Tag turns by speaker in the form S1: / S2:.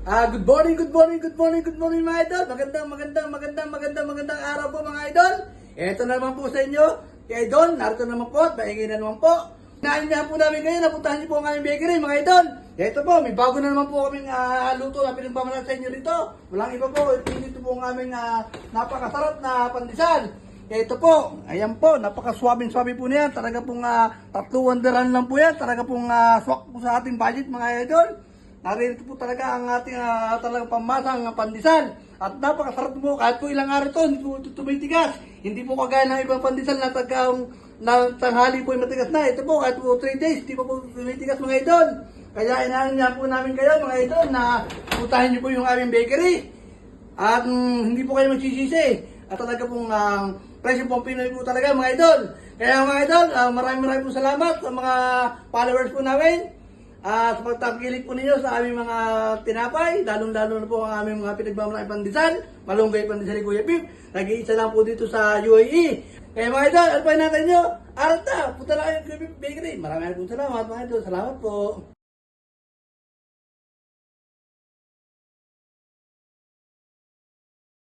S1: Good morning, good morning, good morning, good morning mga idol. Magandang araw po mga idol. Ito naman po sa inyo, kay Idol, narito naman po at maingay na naman po. Inaanyahan po namin kayo, napuntahan niyo po ang aming bakery mga idol. Ito po, may bago na naman po kaming luto na pinagpamalat sa inyo rito. Walang iba po, ito po ang aming napakasarap na pandesal. Ito po, ayan po, napakaswabing-swabe po niyan. Talaga pong 300 lang po yan. Talaga pong swak po sa ating budget mga idol. Narito po talaga ang ating talagang pamasang pandesal. At napakasarap po, kahit po ilang araw ito, hindi po tumitigas. Hindi po kagaya ng ibang pandesal na tanghali po yung matigas na. Ito po, kahit po 3 days, hindi po tumitigas mga idol. Kaya inaanyahan po namin kayo mga idol na putahin niyo po yung aming bakery. At hindi po kayo magsisisi. At talaga pong presyo pong Pinoy po talaga mga idol. Kaya mga idol, maraming po salamat sa mga followers po namin. Sa pagtangkilik po ninyo sa aming mga tinapay, lalong-lalo na po ang aming mga pinagmamalaki pandesal, malunggay pandesal ni Kuya Pip. Nag-iisa lang po dito sa UAE. Kaya mga idol, alpay natin nyo, arata, punta na kayo Kuya Pip Bakery. Maraming salamat mga idol, salamat po.